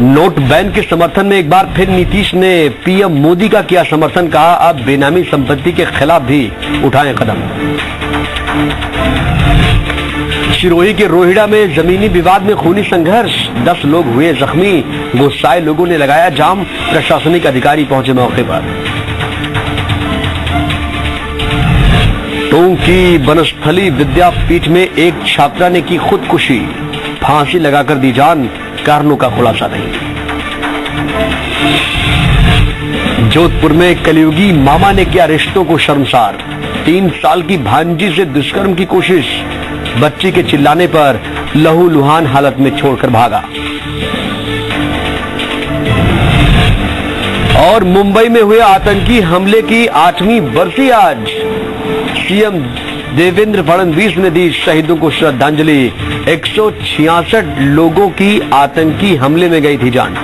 Note ban के समर्थन में एक बार फिर नीतीश ने पीएम मोदी का किया समर्थन, कहा अब बेनामी संपत्ति के खिलाफ भी उठाएं कदम। सिरोही के रोहिड़ा में जमीनी विवाद में खूनी संघर्ष, 10 लोग हुए जख्मी, गुस्साए लोगों ने लगाया जाम, प्रशासनिक अधिकारी पहुंचे मौके पर। टोंक की वनस्थली विद्यापीठ में एक छात्रा ने की खुदकुशी, फांसी लगाकर दी जान, कारणों का खुलासा नहीं। जोधपुर में कलयुगी मामा ने किया रिश्तों को शर्मसार, 3 साल की भांजी से दुष्कर्म की कोशिश, बच्ची के चिल्लाने पर लहूलुहान हालत में छोड़कर भागा। और मुंबई में हुए आतंकी हमले की 8वीं बरसी आज, सीएम देवेंद्र फडणवीस ने दी शहीदों को श्रद्धांजलि, 166 लोगों की आतंकी हमले में गई थी जान।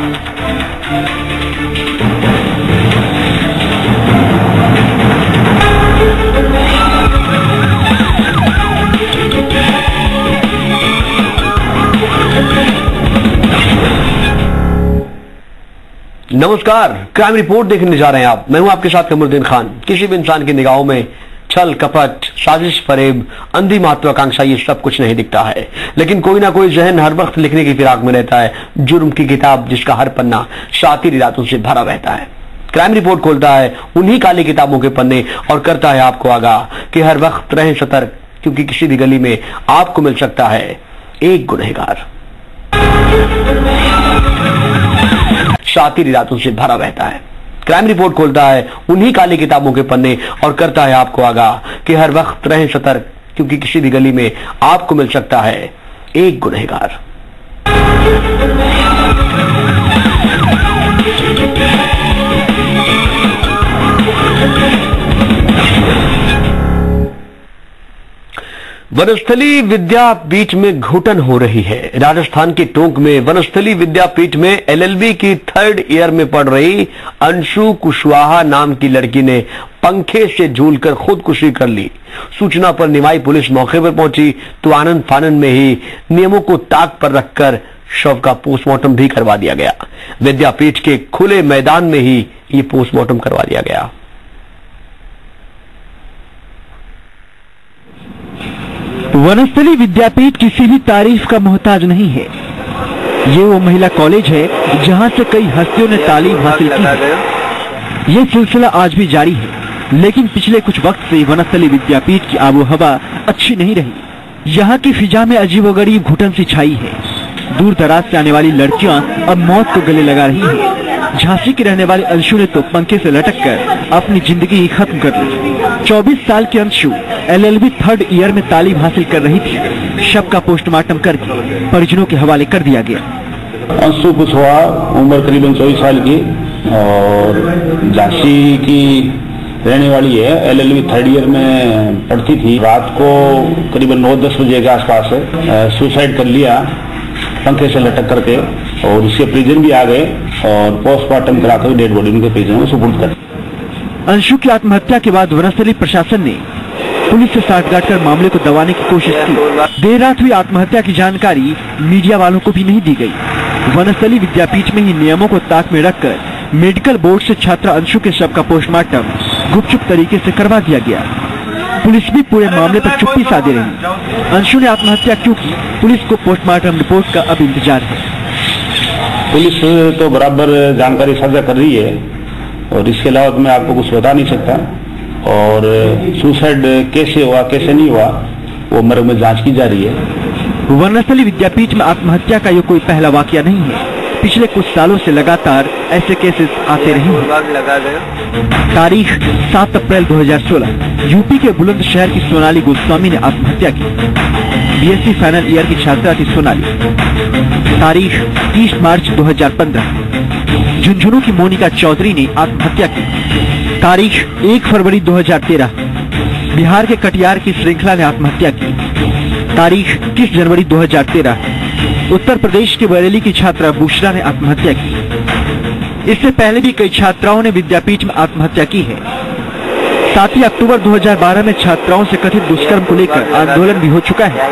नमस्कार, क्राइम रिपोर्ट देखने जा रहे हैं आप। मैं हूं आपके साथ कमरुद्दीन खान। किसी भी इंसान की निगाहों में छल कपट, साजिश फरेब, अंधी महत्वाकांक्षा ये सब कुछ नहीं दिखता है, लेकिन कोई ना कोई जहन हर वक्त लिखने की फिराक में रहता है, जुर्म की किताब जिसका हर पन्ना शातिर इरादों से भरा रहता है। क्राइम रिपोर्ट खोलता है उन्हीं काली किताबों के पन्ने और करता है आपको आगाह कि हर वक्त रहें सतर्क, क्योंकि किसी भी गली में आपको मिल सकता है एक गुनहगार। शातिर इरादों से भरा रहता है। क्राइम रिपोर्ट खोलता है उन्हीं काली किताबों के पन्ने और करता है आपको आगाह कि हर वक्त रहें सतर्क, क्योंकि किसी भी गली में आपको मिल सकता है एक गुनहगार। वनस्थली विद्यापीठ में घुटन हो रही है। राजस्थान के टोंक में वनस्थली विद्यापीठ में एलएलबी की 3rd ईयर में पढ़ रही अंशु कुशवाहा नाम की लड़की ने पंखे से झूलकर खुदकुशी कर ली। सूचना पर निमाई पुलिस मौके पर पहुंची तो आनंद फानंद में ही नियमों को ताक पर रखकर शव का पोस्टमार्टम भी करवा दिया गया। विद्यापीठ के खुले मैदान में ही ये पोस्टमार्टम करवा दिया गया। वनस्थली विद्यापीठ किसी भी तारीफ का मोहताज नहीं है। ये वो महिला कॉलेज है जहां से कई हस्तियों ने तालीम हासिल की है। ये सिलसिला आज भी जारी है, लेकिन पिछले कुछ वक्त से वनस्थली विद्यापीठ की आबो हवा अच्छी नहीं रही। यहाँ की फिजा में अजीबोगरीब घुटन सी छाई है। दूर दराज से आने वाली लड़कियां अब मौत को गले लगा रही है। झांसी की रहने वाली अंशु ने तो पंखे से लटककर अपनी जिंदगी खत्म कर ली। 24 साल की अंशु एलएलबी 3rd ईयर में तालीम हासिल कर रही थी। शव का पोस्टमार्टम करके परिजनों के हवाले कर दिया गया। अंशु कुशवाहा, उम्र करीबन 24 साल की और झांसी की रहने वाली है। एलएलबी 3rd ईयर में पढ़ती थी। रात को करीबन 9-10 बजे के आसपास सुसाइड कर लिया पंखे से लटक करके, और उसके परिजन भी आ गए और पोस्टमार्टम कराकर डेड बॉडी उनके परिजनों को सुपुर्द कर दी। अंशु की आत्महत्या के बाद वनस्थली प्रशासन ने पुलिस से साठगांठ कर मामले को दबाने की कोशिश की। देर रात हुई आत्महत्या की जानकारी मीडिया वालों को भी नहीं दी गई। वनस्थली विद्यापीठ में ही नियमों को ताक में रखकर मेडिकल बोर्ड से छात्रा अंशु के शव का पोस्टमार्टम गुपचुप तरीके से करवा दिया गया। पुलिस भी पूरे मामले पर चुप्पी साधे रही। अंशु ने आत्महत्या क्यों की, पुलिस को पोस्टमार्टम रिपोर्ट का अब इंतजार है। पुलिस तो बराबर जानकारी साझा कर रही है और इसके अलावा मैं आपको कुछ बता नहीं सकता। और सुसाइड कैसे हुआ कैसे नहीं हुआ वो मर्ग में जांच की जा रही है। वनस्थली विद्यापीठ में आत्महत्या का ये कोई पहला वाकया नहीं है। पिछले कुछ सालों से लगातार ऐसे केसेस आते रहे हैं। तारीख 7 अप्रैल 2016 यूपी के बुलंदशहर की सोनाली गोस्वामी ने आत्महत्या की। बीएससी फाइनल ईयर की छात्रा थी सोनाली। तारीख 30 मार्च 2015 झुंझुनू की मोनिका चौधरी ने आत्महत्या की। तारीख 1 फरवरी 2013 बिहार के कटिहार की श्रृंखला ने आत्महत्या की। तारीख 30 जनवरी 2013 उत्तर प्रदेश के बरेली की छात्रा बुशरा ने आत्महत्या की। इससे पहले भी कई छात्राओं ने विद्यापीठ में आत्महत्या की है। 7 अक्टूबर 2012 में छात्राओं से कथित दुष्कर्म को लेकर आंदोलन भी हो चुका है।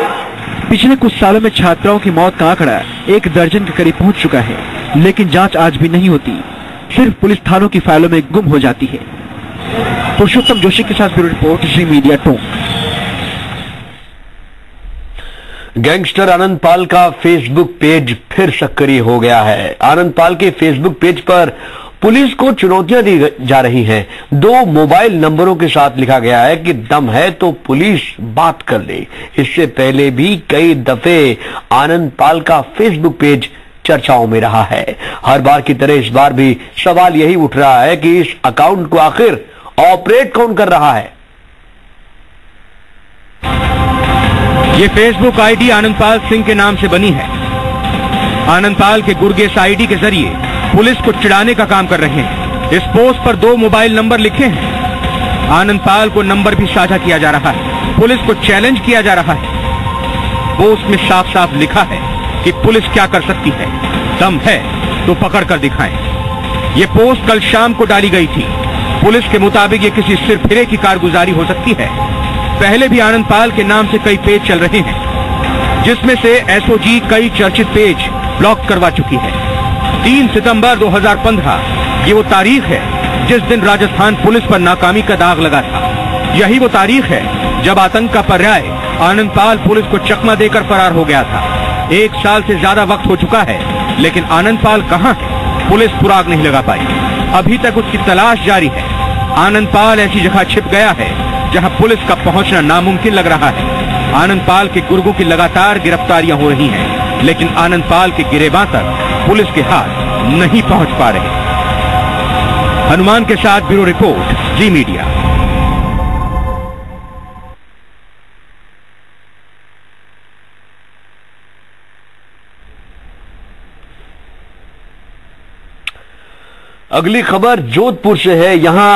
पिछले कुछ सालों में छात्राओं की मौत का आंकड़ा 1 दर्जन के करीब पहुंच चुका है। लेकिन जांच आज भी नहीं होती, सिर्फ पुलिस थानों की फाइलों में गुम हो जाती है। पुरुषोत्तम जोशी के साथ ब्यूरो रिपोर्ट, जी मीडिया टोंक। गैंगस्टर आनंद पाल का फेसबुक पेज फिर सक्रिय हो गया है। आनंद पाल के फेसबुक पेज पर पुलिस को चुनौतियां दी जा रही हैं। 2 मोबाइल नंबरों के साथ लिखा गया है कि दम है तो पुलिस बात कर ले। इससे पहले भी कई दफे आनंद पाल का फेसबुक पेज चर्चाओं में रहा है। हर बार की तरह इस बार भी सवाल यही उठ रहा है कि इस अकाउंट को आखिर ऑपरेट कौन कर रहा है। ये फेसबुक आईडी आनंदपाल सिंह के नाम से बनी है। आनंदपाल के गुर्गे इस आईडी के जरिए पुलिस को चिढ़ाने का काम कर रहे हैं। इस पोस्ट पर 2 मोबाइल नंबर लिखे हैं। आनंदपाल को नंबर भी साझा किया जा रहा है। पुलिस को चैलेंज किया जा रहा है। पोस्ट में साफ साफ लिखा है कि पुलिस क्या कर सकती है, दम है तो पकड़ कर दिखाएं। ये पोस्ट कल शाम को डाली गई थी। पुलिस के मुताबिक ये किसी सिरफिरे की कारगुजारी हो सकती है। पहले भी आनंदपाल के नाम से कई पेज चल रहे हैं, जिसमें से एसओजी कई चर्चित पेज ब्लॉक करवा चुकी है। 3 सितंबर 2015 ये वो तारीख है जिस दिन राजस्थान पुलिस पर नाकामी का दाग लगा था। यही वो तारीख है जब आतंक का पर्याय आनंदपाल पुलिस को चकमा देकर फरार हो गया था। 1 साल से ज्यादा वक्त हो चुका है, लेकिन आनंदपाल कहां है, पुलिस सुराग नहीं लगा पाई। अभी तक उसकी तलाश जारी है। आनंदपाल ऐसी जगह छिप गया है जहां पुलिस का पहुंचना नामुमकिन लग रहा है। आनंदपाल के गुर्गों की लगातार गिरफ्तारियां हो रही हैं, लेकिन आनंदपाल के गिरेबां तक पुलिस के हाथ नहीं पहुंच पा रहे। हनुमान के साथ ब्यूरो रिपोर्ट, जी मीडिया। अगली खबर जोधपुर से है। यहां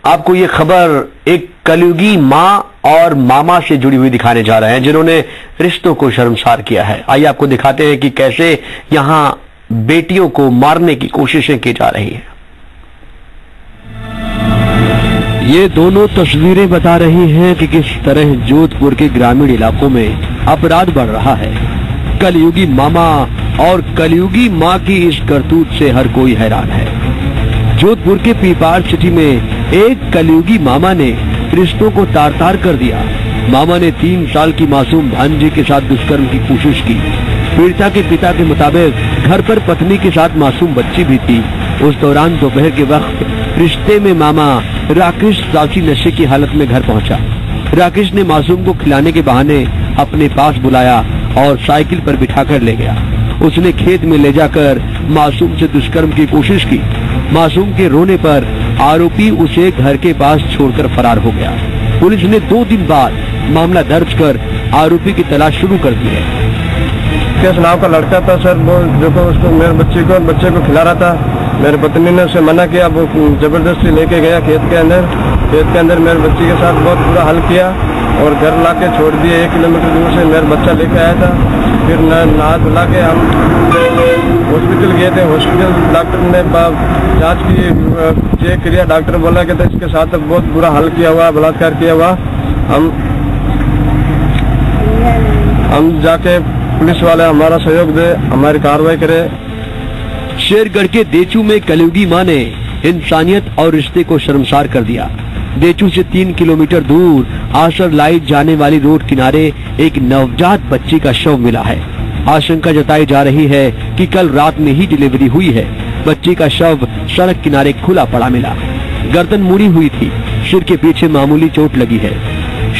आपको ये खबर एक कलयुगी मां और मामा से जुड़ी हुई दिखाने जा रहे हैं, जिन्होंने रिश्तों को शर्मसार किया है। आइए आपको दिखाते हैं कि कैसे यहां बेटियों को मारने की कोशिशें की जा रही हैं। ये दोनों तस्वीरें बता रही हैं कि किस तरह जोधपुर के ग्रामीण इलाकों में अपराध बढ़ रहा है। कलयुगी मामा और कलयुगी मां की इस करतूत से हर कोई हैरान है। जोधपुर के पीपाड़ सिटी में एक कलयुगी मामा ने रिश्तों को तार तार कर दिया। मामा ने 3 साल की मासूम भांजी के साथ दुष्कर्म की कोशिश की। पीड़िता के पिता के मुताबिक घर पर पत्नी के साथ मासूम बच्ची भी थी। उस दौरान दोपहर के वक्त रिश्ते में मामा राकेश दासी नशे की हालत में घर पहुंचा। राकेश ने मासूम को खिलाने के बहाने अपने पास बुलाया और साइकिल पर बिठाकर ले गया। उसने खेत में ले जाकर मासूम से दुष्कर्म की कोशिश की। मासूम के रोने पर आरोपी उसे घर के पास छोड़कर फरार हो गया। पुलिस ने 2 दिन बाद मामला दर्ज कर आरोपी की तलाश शुरू कर दी है। केस नाव का लड़का था सर, वो देखो उसको मेरे बच्चे को खिला रहा था। मेरी पत्नी ने उसे मना किया, वो जबरदस्ती लेके गया खेत के अंदर मेरे बच्ची के साथ बहुत बुरा हाल किया और घर लाके छोड़ दिए। 1 किलोमीटर दूर से मेरा बच्चा लेके आया था। फिर नहा धुला के हम हॉस्पिटल गए थे। हॉस्पिटल डॉक्टर ने जांच की, चेक किया। डॉक्टर बोला कि इसके साथ बहुत बुरा हाल किया हुआ, बलात्कार किया हुआ। हम जाके पुलिस वाले हमारा सहयोग दे, हमारी कार्रवाई करे। शेरगढ़ के देचू में कलयुगी मां ने इंसानियत और रिश्ते को शर्मसार कर दिया। देचू से 3 किलोमीटर दूर आसर लाइट जाने वाली रोड किनारे एक नवजात बच्ची का शव मिला है। आशंका जताई जा रही है कि कल रात में ही डिलीवरी हुई है। बच्ची का शव सड़क किनारे खुला पड़ा मिला। गर्दन मुड़ी हुई थी, सिर के पीछे मामूली चोट लगी है।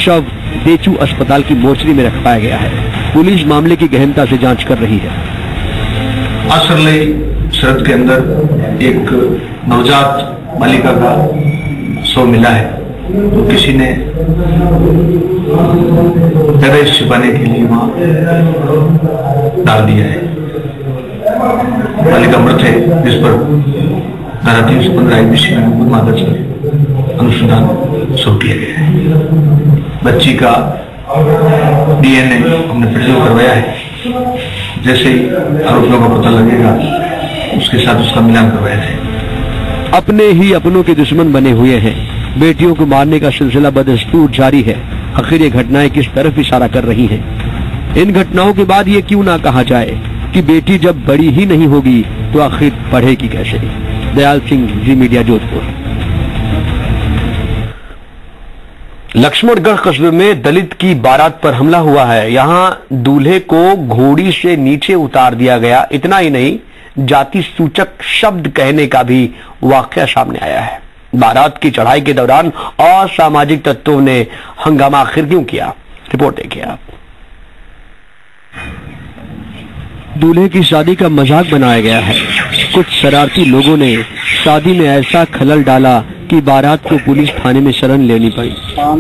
शव देचू अस्पताल की मोर्चरी में रख पाया गया है। पुलिस मामले की गहनता से जांच कर रही है। आसरले सड़क के अंदर एक नवजात बालिका का शव मिला है, तो किसी ने पैदाइश छिपाने के लिए वहां डाल दिया है। बालिका मृत है, जिस पर धारा 315 आईपीसी में मुकदमा दर्ज कर अनुसंधान शुरू किया गया है। बच्ची का डीएनए हमने फिर करवाया है। जैसे ही आरोपियों का पता लगेगा उसके साथ उसका मिलान करवाया जाएगा। अपने ही अपनों के दुश्मन बने हुए हैं। बेटियों को मारने का सिलसिला बदस्तूर जारी है। आखिर ये घटनाएं किस तरफ इशारा कर रही हैं? इन घटनाओं के बाद ये क्यों ना कहा जाए, कि बेटी जब बड़ी ही नहीं होगी तो आखिर पढ़ेगी कैसे। दयाल सिंह, जी मीडिया, जोधपुर। लक्ष्मणगढ़ कस्बे में दलित की बारात पर हमला हुआ है। यहां दूल्हे को घोड़ी से नीचे उतार दिया गया। इतना ही नहीं, जाति सूचक शब्द कहने का भी वाकया सामने आया है। बारात की चढ़ाई के दौरान असामाजिक तत्वों ने हंगामा आखिर क्यों किया, रिपोर्ट देखिए आप। दूल्हे की शादी का मजाक बनाया गया है। कुछ शरारती लोगों ने शादी में ऐसा खलल डाला कि बारात को पुलिस थाने में शरण लेनी पड़ी।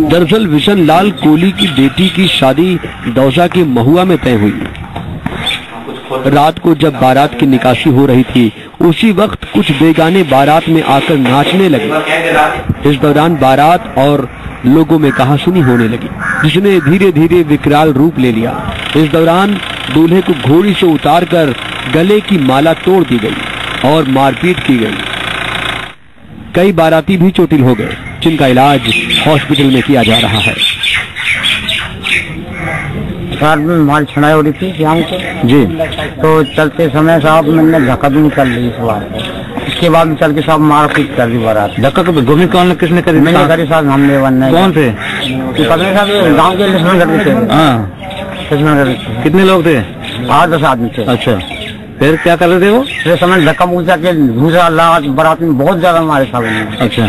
दरअसल विशन लाल कोली की बेटी की शादी दौसा के महुआ में तय हुई। रात को जब बारात की निकासी हो रही थी, उसी वक्त कुछ बेगाने बारात में आकर नाचने लगे। इस दौरान बारात और लोगों में कहासुनी होने लगी, जिसने धीरे धीरे विकराल रूप ले लिया। इस दौरान दूल्हे को घोड़ी से उतारकर गले की माला तोड़ दी गई और मारपीट की गई। कई बाराती भी चोटिल हो गए, जिनका इलाज हॉस्पिटल में किया जा रहा है। रात में माल छनाई हो रही थी शाम को जी, तो चलते समय साहब मैंने धक्का भी निकल ली इस बार। इसके बाद चल के साहब मारपीट कर दी बारात। धक्का को गोमी कौन किसने करी? मैंने करी साहब, हमने बनने। कौन थे? साहब गाँव के लक्ष्मणगढ़ थे। लक्ष्मणगढ़ कितने लोग थे? 8-10 आदमी थे। अच्छा, फिर क्या कर रहे थे वो? फिर समय धक्का पूछा के दूसरा लाश बारात में बहुत ज्यादा मारे साहब। अच्छा,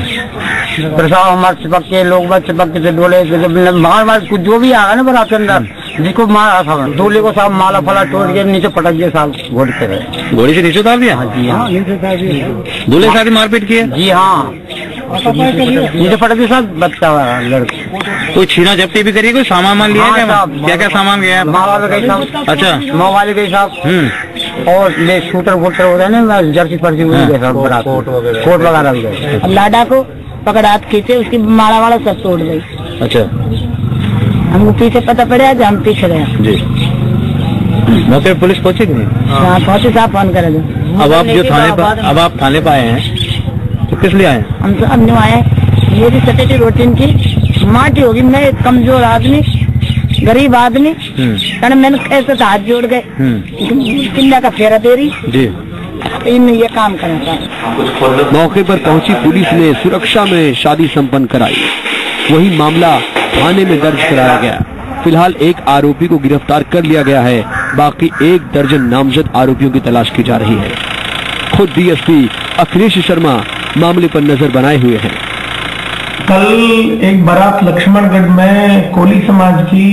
फिर साहब हमारे चिपक के लोग चिपक के डोले मार कुछ जो भी आ गया ना बारात के अंदर, जिसको मारा था दूल्हे को साहब माला फला तोड़ के नीचे पटक दिया साहब, घोड़ी से। घोड़ी से नीचे उतार दिया? जी हाँ, दूल्हे के साथ ही मारपीट की? जी हाँ, नीचे पटक दिया साहब बच्चा लड़का। कोई छीना जब्ती भी करी, कोई सामान मान लिया? क्या क्या सामान गया? मोबाइल गई साहब। अच्छा, मोबाइल गई साहब, और ले शूटर वूटर होता है ना, जर्सी पर्ची कोट वगैरह गए। लाडा को पकड़ हाथ खींचे, उसकी माला वाला सब तोड़ गई। अच्छा, हमको पीछे पता पड़ा कि हम पीछे गए जी। मौके पर पुलिस पहुंची कि नहीं? हाँ पहुंचे साहब, फोन करे। अब आप जो थाने पर, अब आप थाने पर आए हैं तो किस लिए आए? हम तो अब नहीं आए, मेरी सटेटी रोटीन की माटी होगी। मैं एक कमजोर आदमी, गरीब आदमी, कारण मैंने कैसे हाथ जोड़ गए, किन्ना का फेरा दे रही जी, इन ये काम करना। मौके पर पहुंची पुलिस ने सुरक्षा में शादी संपन्न कराई। वही मामला थाने में दर्ज कराया गया। फिलहाल एक आरोपी को गिरफ्तार कर लिया गया है। बाकी 1 दर्जन नामजद आरोपियों की तलाश की जा रही है। खुद डीएसपी अखिलेश शर्मा मामले पर नजर बनाए हुए हैं। कल एक बारात लक्ष्मणगढ़ में कोली समाज की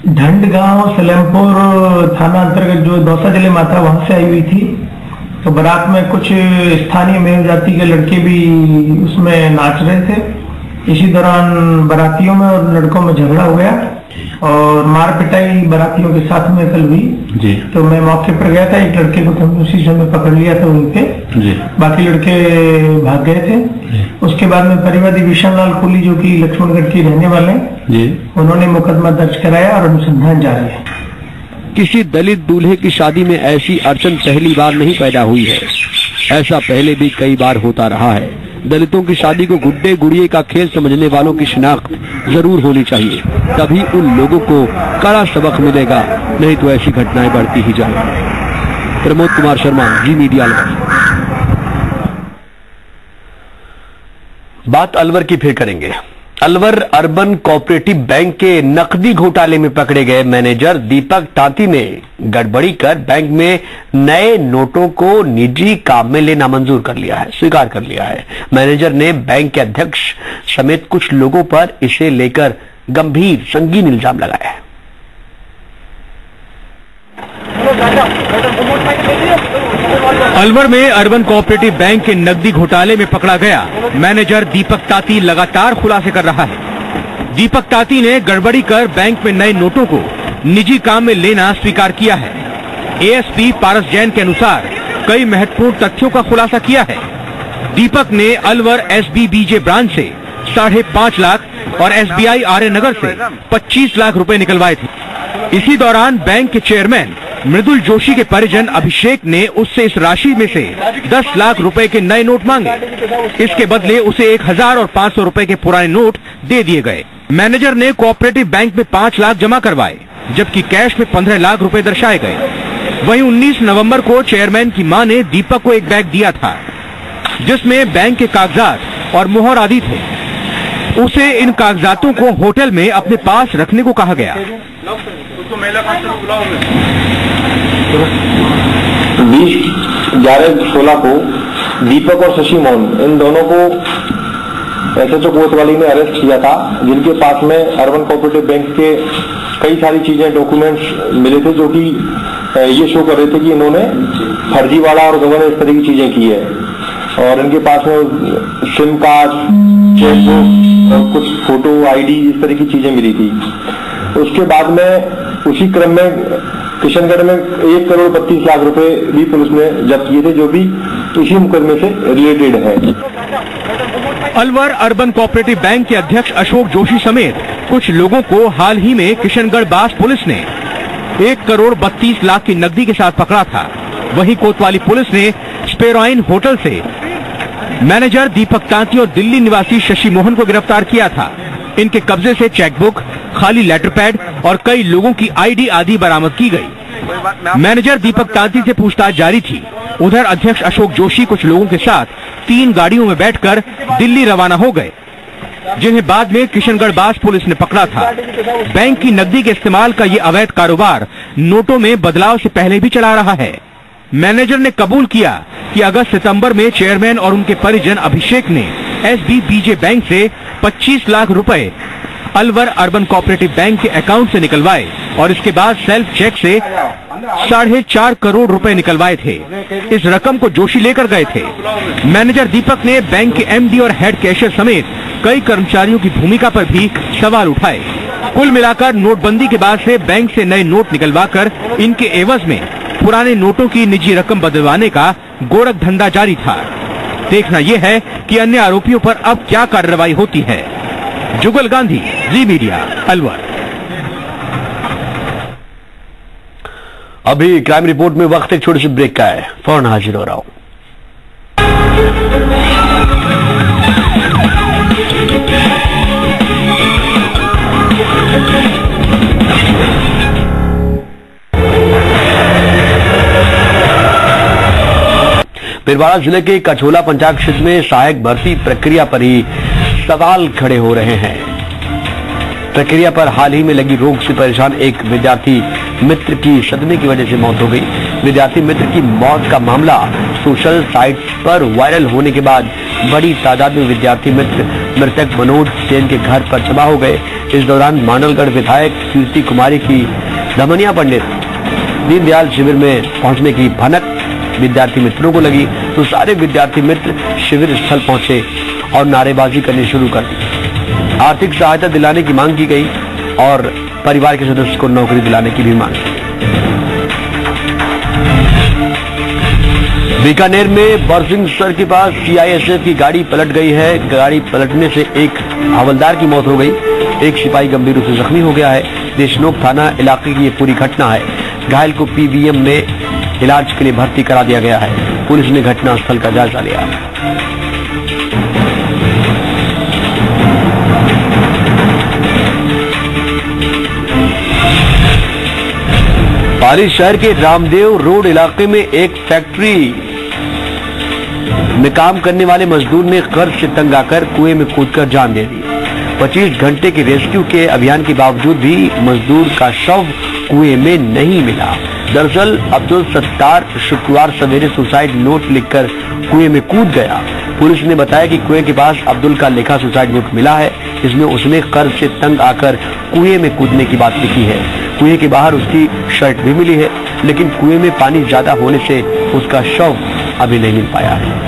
ढंड गांव सलेमपुर थाना अंतर्गत जो दौसा जिले में आता है, वहां से आई हुई थी। तो बारात में कुछ स्थानीय मेल जाति के लड़के भी उसमें नाच रहे थे। इसी दौरान बारातियों में और लड़कों में झगड़ा हो गया और मार पिटाई बारातियों के साथ में कल हुई जी। तो मैं मौके पर गया था, एक लड़के को तो उसी समय पकड़ लिया था वहीं पे जी। बाकी लड़के भाग गए थे। उसके बाद में परिवादी विशन लाल कोली जो कि लक्ष्मणगढ़ के रहने वाले जी, उन्होंने मुकदमा दर्ज कराया और अनुसंधान जारी है। किसी दलित दूल्हे की शादी में ऐसी अड़चन पहली बार नहीं पैदा हुई है, ऐसा पहले भी कई बार होता रहा है। दलितों की शादी को गुड्डे गुड़िये का खेल समझने वालों की शिनाख्त जरूर होनी चाहिए, तभी उन लोगों को कड़ा सबक मिलेगा, नहीं तो ऐसी घटनाएं बढ़ती ही जाएंगी। प्रमोद कुमार शर्मा, जी मीडिया अलवर। बात अलवर की फिर करेंगे। अलवर अर्बन कोऑपरेटिव बैंक के नकदी घोटाले में पकड़े गए मैनेजर दीपक तांती ने गड़बड़ी कर बैंक में नए नोटों को निजी काम में लेना मंजूर कर लिया है, स्वीकार कर लिया है। मैनेजर ने बैंक के अध्यक्ष समेत कुछ लोगों पर इसे लेकर गंभीर संगीन इल्जाम लगाया है। अलवर में अर्बन कोऑपरेटिव बैंक के नकदी घोटाले में पकड़ा गया मैनेजर दीपक तांती लगातार खुलासे कर रहा है। दीपक तांती ने गड़बड़ी कर बैंक में नए नोटों को निजी काम में लेना स्वीकार किया है। एएसपी पारस जैन के अनुसार कई महत्वपूर्ण तथ्यों का खुलासा किया है। दीपक ने अलवर एसबीबीजे ब्रांच से 5.5 लाख और एसबीआई आर्य नगर से 25 लाख रुपए निकलवाए थे। इसी दौरान बैंक के चेयरमैन मृदुल जोशी के परिजन अभिषेक ने उससे इस राशि में से 10 लाख रुपए के नए नोट मांगे। इसके बदले उसे 1000 और 500 रुपए के पुराने नोट दे दिए गए। मैनेजर ने कोऑपरेटिव बैंक में 5 लाख जमा करवाए, जबकि कैश में 15 लाख रुपए दर्शाए गए। वहीं 19 नवंबर को चेयरमैन की मां ने दीपक को एक बैग दिया था जिसमें बैंक के कागजात और मुहर आदि थे। उसे इन कागजातों को होटल में अपने पास रखने को कहा गया। 20/11/16 को दीपक और शशि मोहन, इन दोनों को SHO कोतवाली ने अरेस्ट किया था, जिनके पास में अर्बन कोऑपरेटिव बैंक के कई सारी चीजें, डॉक्यूमेंट्स मिले थे जो कि ये शो कर रहे थे कि इन्होंने फर्जीवाड़ा और गबन इस तरह की चीजें की है। और इनके पास में सिम कार्ड, चेकबुक और कुछ फोटो, ID इस तरह की चीजें मिली थी। उसके बाद में उसी क्रम में किशनगढ़ में 1,32,00,000 रुपए भी पुलिस ने जब्त किए थे, जो भी इसी मुकदमे से रिलेटेड है। अलवर अर्बन कोऑपरेटिव बैंक के अध्यक्ष अशोक जोशी समेत कुछ लोगों को हाल ही में किशनगढ़ बास पुलिस ने 1,32,00,000 की नकदी के साथ पकड़ा था। वहीं कोतवाली पुलिस ने स्पेराइन होटल से मैनेजर दीपक तांती और दिल्ली निवासी शशि मोहन को गिरफ्तार किया था। इनके कब्जे से चेकबुक, खाली लेटर पैड और कई लोगों की ID आदि बरामद की गई। मैनेजर दीपक तांती से पूछताछ जारी थी। उधर अध्यक्ष अशोक जोशी कुछ लोगों के साथ 3 गाड़ियों में बैठकर दिल्ली रवाना हो गए, जिन्हें बाद में किशनगढ़ बास पुलिस ने पकड़ा था। बैंक की नकदी के इस्तेमाल का ये अवैध कारोबार नोटों में बदलाव से पहले भी चला रहा है। मैनेजर ने कबूल किया कि अगस्त सितंबर में चेयरमैन और उनके परिजन अभिषेक ने SBBJ बैंक से 25 लाख रुपए अलवर अर्बन कोऑपरेटिव बैंक के अकाउंट से निकलवाए और इसके बाद सेल्फ चेक से 4.5 करोड़ रुपए निकलवाए थे। इस रकम को जोशी लेकर गए थे। मैनेजर दीपक ने बैंक के MD और हेड कैशियर समेत कई कर्मचारियों की भूमिका पर भी सवाल उठाए। कुल मिलाकर नोटबंदी के बाद से बैंक से नए नोट निकलवाकर इनके एवज में पुराने नोटों की निजी रकम बदलवाने का गोरख धंधा जारी था। देखना यह है कि अन्य आरोपियों पर अब क्या कार्रवाई होती है। जुगल गांधी, जी मीडिया, अलवर। अभी क्राइम रिपोर्ट में वक्त एक छोटी सी ब्रेक का है, फौरन हाजिर हो रहा हूं। बिरवाड़ा जिले के कछोला पंचायत क्षेत्र में सहायक भर्ती प्रक्रिया पर ही सवाल खड़े हो रहे हैं। प्रक्रिया पर हाल ही में लगी रोग से परेशान एक विद्यार्थी मित्र की सदमे की वजह से मौत हो गई। विद्यार्थी मित्र की मौत का मामला सोशल साइट्स पर वायरल होने के बाद बड़ी तादाद में विद्यार्थी मित्र मृतक मनोज सेन के घर पर जमा हो गए। इस दौरान मानलगढ़ विधायक कीर्ति कुमारी की धमनिया पंडित दीनदयाल शिविर में पहुंचने की भनक विद्यार्थी मित्रों को लगी तो सारे विद्यार्थी मित्र शिविर स्थल पहुंचे और नारेबाजी करनी शुरू कर दी। आर्थिक सहायता दिलाने की मांग की गई और परिवार के सदस्य को नौकरी दिलाने की भी मांग की गई। बीकानेर में बरसिंहसर के पास CISF की गाड़ी पलट गई है। गाड़ी पलटने से एक हवलदार की मौत हो गई, एक सिपाही गंभीर रूप से जख्मी हो गया है। देशनोक थाना इलाके की ये पूरी घटना है। घायल को PVM में इलाज के लिए भर्ती करा दिया गया है। पुलिस ने घटना स्थल का जायजा लिया। पाली शहर के रामदेव रोड इलाके में एक फैक्ट्री में काम करने वाले मजदूर ने कर्ज से तंग आकर कुएं में कूदकर जान दे दी। 25 घंटे के रेस्क्यू के अभियान के बावजूद भी मजदूर का शव कुएं में नहीं मिला। दरअसल अब्दुल सत्तार शुक्रवार सवेरे सुसाइड नोट लिखकर कुएं में कूद गया। पुलिस ने बताया कि कुएं के पास अब्दुल का लिखा सुसाइड नोट मिला है। इसमें उसने कर्ज से तंग आकर कुएं में कूदने की बात लिखी है। कुएं के बाहर उसकी शर्ट भी मिली है, लेकिन कुएं में पानी ज्यादा होने से उसका शव अभी नहीं मिल पाया है।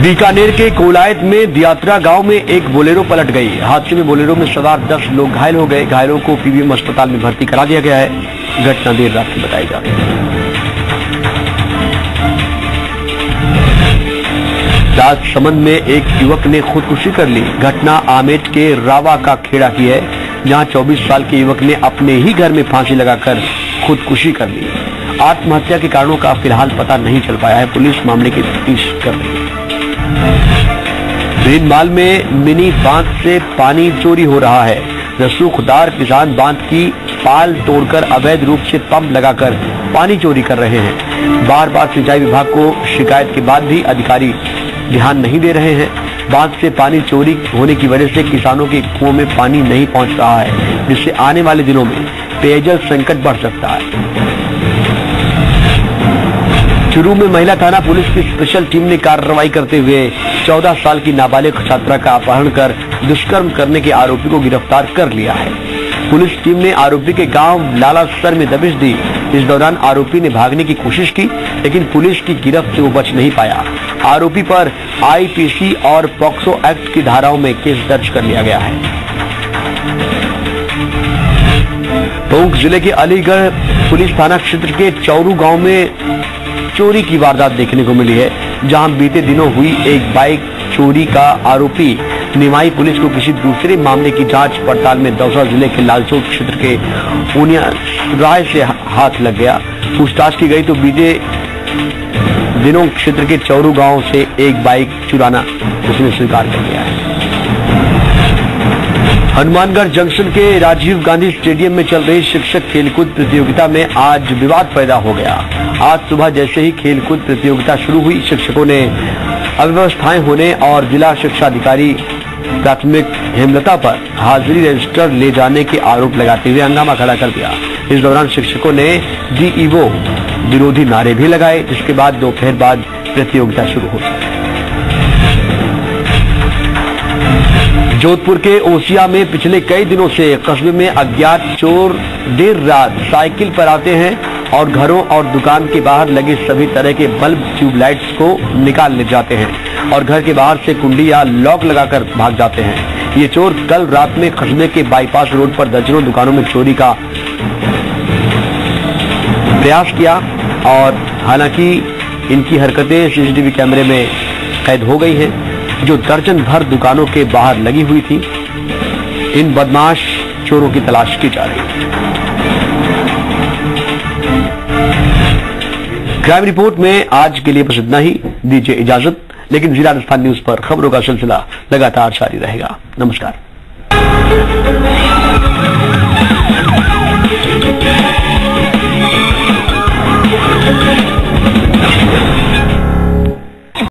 बीकानेर के कोलायत में दियात्रा गांव में एक बोलेरो पलट गई। हादसे में बोलेरो में सवार 10 लोग घायल हो गए। घायलों को PVM अस्पताल में भर्ती करा दिया गया है। घटना देर रात की बताई जा रही है। राजसमंद में एक युवक ने खुदकुशी कर ली। घटना आमेट के रावा का खेड़ा की है, जहां 24 साल के युवक ने अपने ही घर में फांसी लगाकर खुदकुशी कर ली। आत्महत्या के कारणों का फिलहाल पता नहीं चल पाया है। पुलिस मामले की तफ्तीश कर रही है। भीनमाल में मिनी बांध से पानी चोरी हो रहा है। रसूखदार किसान बांध की पाल तोड़कर अवैध रूप से पंप लगाकर पानी चोरी कर रहे हैं। बार बार सिंचाई विभाग को शिकायत के बाद भी अधिकारी ध्यान नहीं दे रहे हैं। बांध से पानी चोरी होने की वजह से किसानों के कुओं में पानी नहीं पहुंच रहा है, जिससे आने वाले दिनों में पेयजल संकट बढ़ सकता है। चुरू में महिला थाना पुलिस की स्पेशल टीम ने कार्रवाई करते हुए 14 साल की नाबालिग छात्रा का अपहरण कर दुष्कर्म करने के आरोपी को गिरफ्तार कर लिया है। पुलिस टीम ने आरोपी के गांव लालासर में दबिश दी। इस दौरान आरोपी ने भागने की कोशिश की, लेकिन पुलिस की गिरफ्त से वो बच नहीं पाया। आरोपी पर आईपीसी और पॉक्सो एक्ट की धाराओं में केस दर्ज कर लिया गया है। टोंक जिले के अलीगढ़ पुलिस थाना क्षेत्र के चौरू गांव में चोरी की वारदात देखने को मिली है, जहां बीते दिनों हुई एक बाइक चोरी का आरोपी निमाई पुलिस को किसी दूसरे मामले की जांच पड़ताल में दौसा जिले के लालचौक क्षेत्र के ऊनिया राय से हाथ लग गया। पूछताछ की गई तो बीते दिनों क्षेत्र के चौरू गांव से एक बाइक चुराना उसने स्वीकार कर लिया है। हनुमानगढ़ जंक्शन के राजीव गांधी स्टेडियम में चल रही शिक्षक खेलकूद प्रतियोगिता में आज विवाद पैदा हो गया। आज सुबह जैसे ही खेलकूद प्रतियोगिता शुरू हुई, शिक्षकों ने अव्यवस्थाएं होने और जिला शिक्षा अधिकारी प्राथमिक हेमलता पर हाजिरी रजिस्टर ले जाने के आरोप लगाते हुए हंगामा खड़ा कर दिया। इस दौरान शिक्षकों ने डीईओ विरोधी नारे भी लगाए, जिसके बाद दोपहर बाद प्रतियोगिता शुरू हो गई। जोधपुर के ओसिया में पिछले कई दिनों से कस्बे में अज्ञात चोर देर रात साइकिल पर आते हैं और घरों और दुकान के बाहर लगे सभी तरह के बल्ब ट्यूबलाइट्स को निकाल ले जाते हैं और घर के बाहर से कुंडी या लॉक लगाकर भाग जाते हैं। ये चोर कल रात में कस्बे के बाईपास रोड पर दर्जनों दुकानों में चोरी का प्रयास किया और हालांकि इनकी हरकतें सीसीटीवी कैमरे में कैद हो गई हैं, जो दर्जन भर दुकानों के बाहर लगी हुई थी। इन बदमाश चोरों की तलाश की जा रही है। क्राइम रिपोर्ट में आज के लिए बस इतना ही। दीजिए इजाजत, लेकिन जिला राजस्थान न्यूज पर खबरों का सिलसिला लगातार जारी रहेगा। नमस्कार।